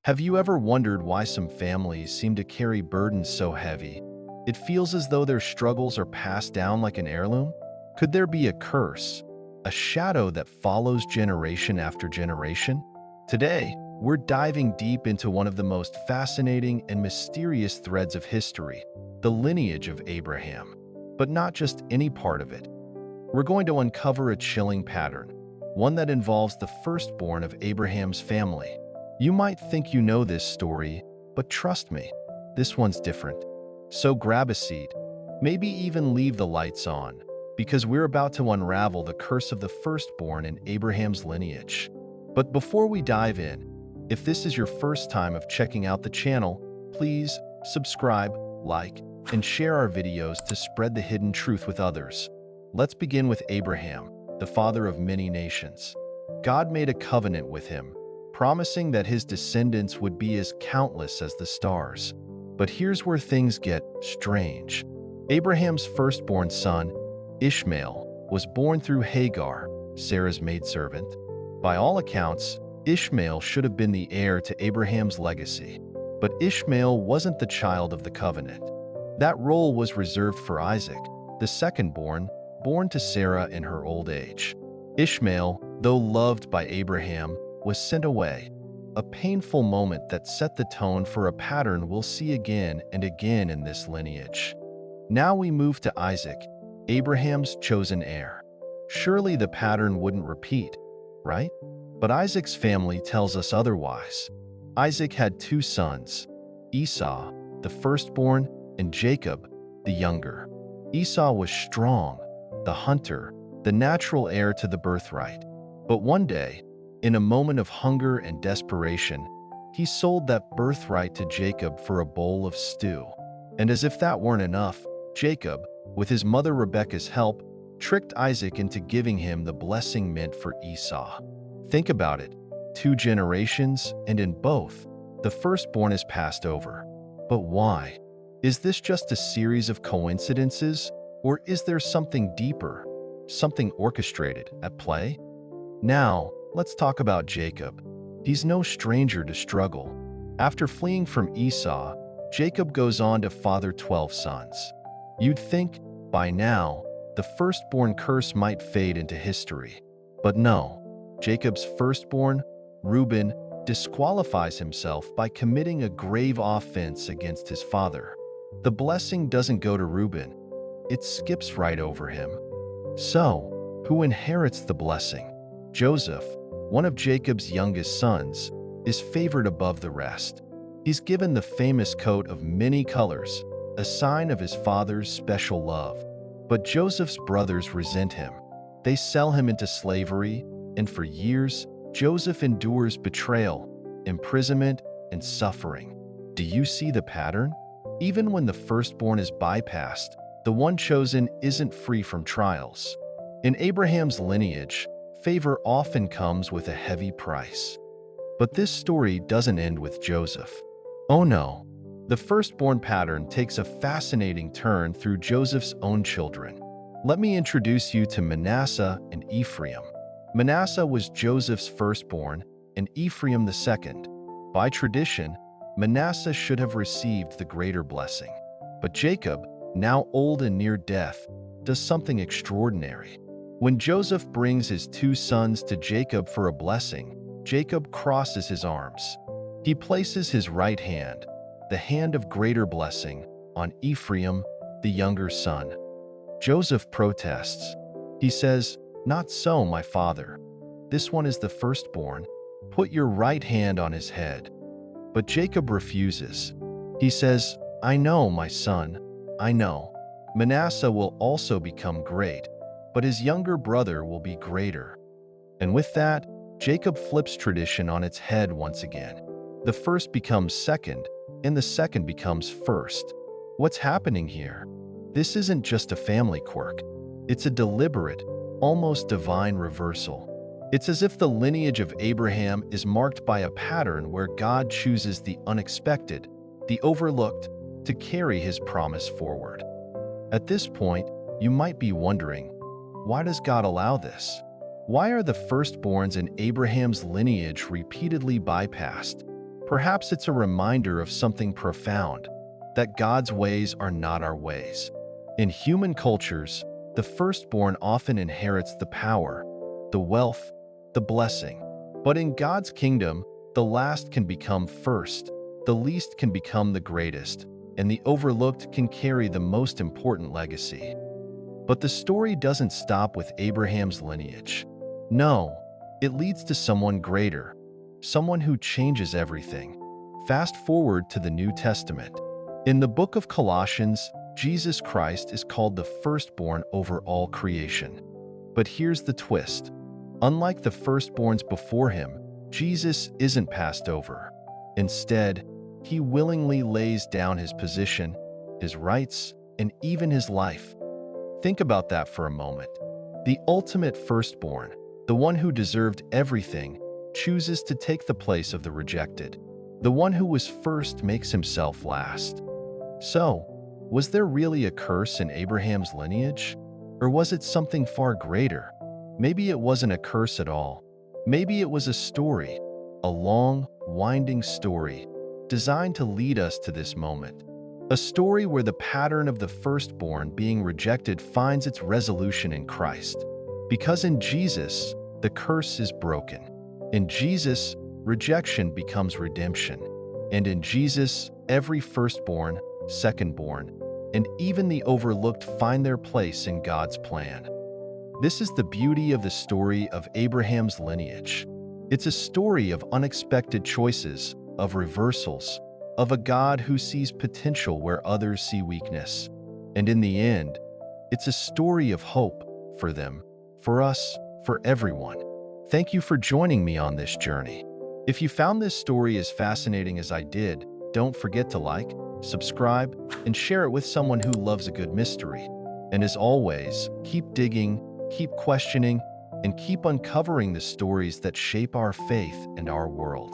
Have you ever wondered why some families seem to carry burdens so heavy? It feels as though their struggles are passed down like an heirloom. Could there be a curse, a shadow that follows generation after generation? Today, we're diving deep into one of the most fascinating and mysterious threads of history, the lineage of Abraham. But not just any part of it. We're going to uncover a chilling pattern, one that involves the firstborn of Abraham's family. You might think you know this story, but trust me, this one's different. So grab a seat, maybe even leave the lights on, because we're about to unravel the curse of the firstborn in Abraham's lineage. But before we dive in, if this is your first time of checking out the channel, please subscribe, like, and share our videos to spread the hidden truth with others. Let's begin with Abraham, the father of many nations. God made a covenant with him, promising that his descendants would be as countless as the stars. But here's where things get strange. Abraham's firstborn son, Ishmael, was born through Hagar, Sarah's maidservant. By all accounts, Ishmael should have been the heir to Abraham's legacy. But Ishmael wasn't the child of the covenant. That role was reserved for Isaac, the secondborn, born to Sarah in her old age. Ishmael, though loved by Abraham, was sent away, a painful moment that set the tone for a pattern we'll see again and again in this lineage. Now we move to Isaac, Abraham's chosen heir. Surely the pattern wouldn't repeat, right? But Isaac's family tells us otherwise. Isaac had two sons, Esau, the firstborn, and Jacob, the younger. Esau was strong, the hunter, the natural heir to the birthright. But one day, in a moment of hunger and desperation, he sold that birthright to Jacob for a bowl of stew. And as if that weren't enough, Jacob, with his mother Rebekah's help, tricked Isaac into giving him the blessing meant for Esau. Think about it, 2 generations, and in both, the firstborn is passed over. But why? Is this just a series of coincidences, or is there something deeper, something orchestrated, at play? Now, let's talk about Jacob. He's no stranger to struggle. After fleeing from Esau, Jacob goes on to father 12 sons. You'd think, by now, the firstborn curse might fade into history. But no, Jacob's firstborn, Reuben, disqualifies himself by committing a grave offense against his father. The blessing doesn't go to Reuben, it skips right over him. So, who inherits the blessing? Joseph, one of Jacob's youngest sons, is favored above the rest. He's given the famous coat of many colors, a sign of his father's special love. But Joseph's brothers resent him. They sell him into slavery, and for years, Joseph endures betrayal, imprisonment, and suffering. Do you see the pattern? Even when the firstborn is bypassed, the one chosen isn't free from trials. In Abraham's lineage, favor often comes with a heavy price. But this story doesn't end with Joseph. Oh no, the firstborn pattern takes a fascinating turn through Joseph's own children. Let me introduce you to Manasseh and Ephraim. Manasseh was Joseph's firstborn and Ephraim the second. By tradition, Manasseh should have received the greater blessing. But Jacob, now old and near death, does something extraordinary. When Joseph brings his 2 sons to Jacob for a blessing, Jacob crosses his arms. He places his right hand, the hand of greater blessing, on Ephraim, the younger son. Joseph protests. He says, "Not so, my father. This one is the firstborn. Put your right hand on his head." But Jacob refuses. He says, "I know, my son, I know. Manasseh will also become great, but his younger brother will be greater." And with that, Jacob flips tradition on its head once again. The first becomes second, and the second becomes first. What's happening here? This isn't just a family quirk. It's a deliberate, almost divine reversal. It's as if the lineage of Abraham is marked by a pattern where God chooses the unexpected, the overlooked, to carry his promise forward. At this point, you might be wondering, why does God allow this? Why are the firstborns in Abraham's lineage repeatedly bypassed? Perhaps it's a reminder of something profound, that God's ways are not our ways. In human cultures, the firstborn often inherits the power, the wealth, the blessing. But in God's kingdom, the last can become first, the least can become the greatest, and the overlooked can carry the most important legacy. But the story doesn't stop with Abraham's lineage. No, it leads to someone greater, someone who changes everything. Fast forward to the New Testament. In the book of Colossians, Jesus Christ is called the firstborn over all creation. But here's the twist. Unlike the firstborns before him, Jesus isn't passed over. Instead, he willingly lays down his position, his rights, and even his life. Think about that for a moment. The ultimate firstborn, the one who deserved everything, chooses to take the place of the rejected. The one who was first makes himself last. So, was there really a curse in Abraham's lineage? Or was it something far greater? Maybe it wasn't a curse at all. Maybe it was a story, a long, winding story, designed to lead us to this moment. A story where the pattern of the firstborn being rejected finds its resolution in Christ. Because in Jesus, the curse is broken. In Jesus, rejection becomes redemption. And in Jesus, every firstborn, secondborn, and even the overlooked find their place in God's plan. This is the beauty of the story of Abraham's lineage. It's a story of unexpected choices, of reversals, of a God who sees potential where others see weakness. And in the end, it's a story of hope for them, for us, for everyone. Thank you for joining me on this journey. If you found this story as fascinating as I did, don't forget to like, subscribe, and share it with someone who loves a good mystery. And as always, keep digging, keep questioning, and keep uncovering the stories that shape our faith and our world.